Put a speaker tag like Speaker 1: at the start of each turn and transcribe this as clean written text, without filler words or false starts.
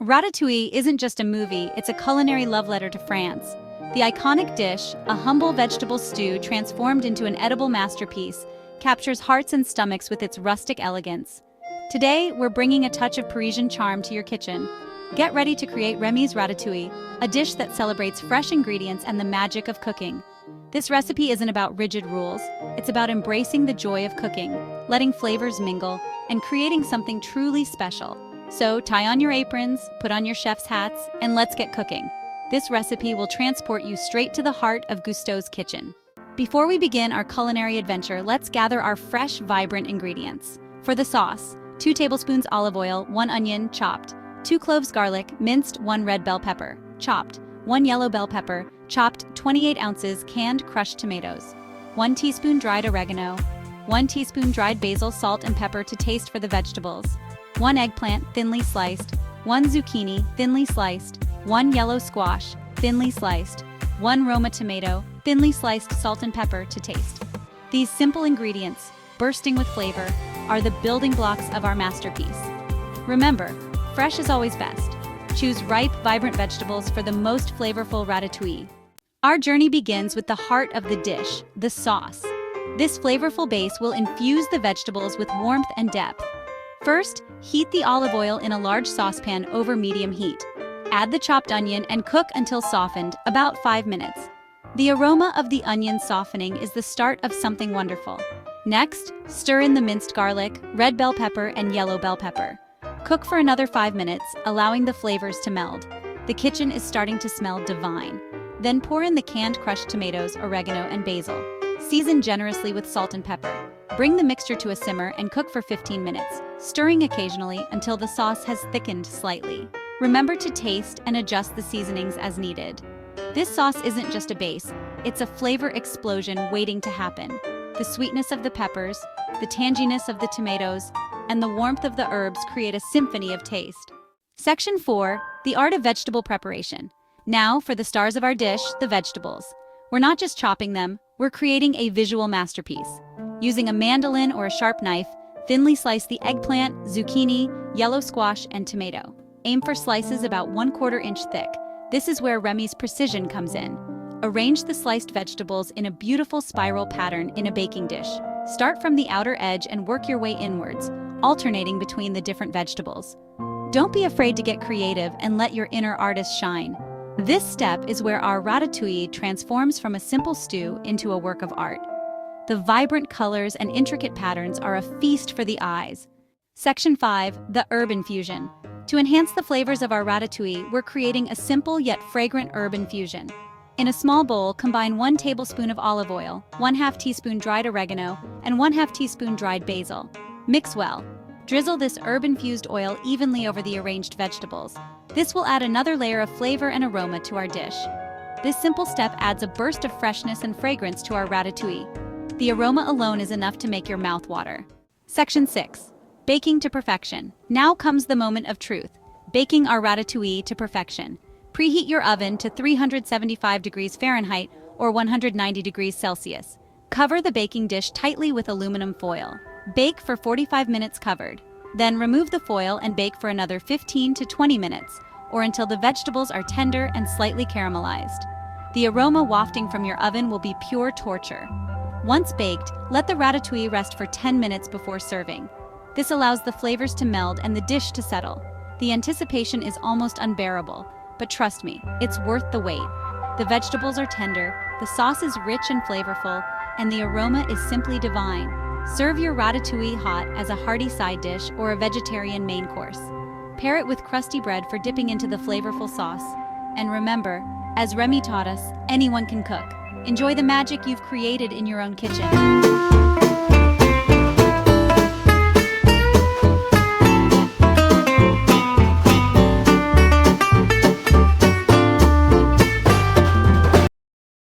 Speaker 1: Ratatouille isn't just a movie, it's a culinary love letter to France. The iconic dish, a humble vegetable stew transformed into an edible masterpiece, captures hearts and stomachs with its rustic elegance. Today, we're bringing a touch of Parisian charm to your kitchen. Get ready to create Remy's Ratatouille, a dish that celebrates fresh ingredients and the magic of cooking. This recipe isn't about rigid rules, it's about embracing the joy of cooking, letting flavors mingle, and creating something truly special. So tie on your aprons, put on your chef's hats, and let's get cooking. This recipe will transport you straight to the heart of Gusteau's kitchen. Before we begin our culinary adventure, let's gather our fresh, vibrant ingredients. For the sauce, 2 tablespoons olive oil, 1 onion, chopped, 2 cloves garlic, minced, 1 red bell pepper, chopped, 1 yellow bell pepper, chopped, 28 ounces canned crushed tomatoes, 1 teaspoon dried oregano, 1 teaspoon dried basil, salt and pepper to taste for the vegetables, 1 eggplant, thinly sliced, 1 zucchini, thinly sliced, 1 yellow squash, thinly sliced, 1 Roma tomato, thinly sliced, salt and pepper to taste. These simple ingredients, bursting with flavor, are the building blocks of our masterpiece. Remember, fresh is always best. Choose ripe, vibrant vegetables for the most flavorful ratatouille. Our journey begins with the heart of the dish, the sauce. This flavorful base will infuse the vegetables with warmth and depth. First, heat the olive oil in a large saucepan over medium heat. Add the chopped onion and cook until softened, about 5 minutes. The aroma of the onion softening is the start of something wonderful. Next, stir in the minced garlic, red bell pepper, and yellow bell pepper. Cook for another 5 minutes, allowing the flavors to meld. The kitchen is starting to smell divine. Then pour in the canned crushed tomatoes, oregano, and basil. Season generously with salt and pepper. Bring the mixture to a simmer and cook for 15 minutes, stirring occasionally until the sauce has thickened slightly. Remember to taste and adjust the seasonings as needed. This sauce isn't just a base, it's a flavor explosion waiting to happen. The sweetness of the peppers, the tanginess of the tomatoes, and the warmth of the herbs create a symphony of taste. Section 4, the art of vegetable preparation. Now for the stars of our dish, the vegetables. We're not just chopping them, we're creating a visual masterpiece. Using a mandolin or a sharp knife, thinly slice the eggplant, zucchini, yellow squash, and tomato. Aim for slices about 1/4 inch thick. This is where Remy's precision comes in. Arrange the sliced vegetables in a beautiful spiral pattern in a baking dish. Start from the outer edge and work your way inwards, alternating between the different vegetables. Don't be afraid to get creative and let your inner artist shine. This step is where our ratatouille transforms from a simple stew into a work of art. The vibrant colors and intricate patterns are a feast for the eyes. Section 5, the herb infusion. To enhance the flavors of our ratatouille, we're creating a simple yet fragrant herb infusion. In a small bowl, combine 1 tablespoon of olive oil, 1/2 teaspoon dried oregano, and 1/2 teaspoon dried basil. Mix well. Drizzle this herb-infused oil evenly over the arranged vegetables. This will add another layer of flavor and aroma to our dish. This simple step adds a burst of freshness and fragrance to our ratatouille. The aroma alone is enough to make your mouth water. Section 6. Baking to perfection. Now comes the moment of truth. Baking our ratatouille to perfection. Preheat your oven to 375 degrees Fahrenheit or 190 degrees Celsius. Cover the baking dish tightly with aluminum foil. Bake for 45 minutes covered. Then remove the foil and bake for another 15 to 20 minutes, or until the vegetables are tender and slightly caramelized. The aroma wafting from your oven will be pure torture. Once baked, let the ratatouille rest for 10 minutes before serving. This allows the flavors to meld and the dish to settle. The anticipation is almost unbearable, but trust me, it's worth the wait. The vegetables are tender, the sauce is rich and flavorful, and the aroma is simply divine. Serve your ratatouille hot as a hearty side dish or a vegetarian main course. Pair it with crusty bread for dipping into the flavorful sauce. And remember, as Remy taught us, anyone can cook. Enjoy the magic you've created in your own kitchen.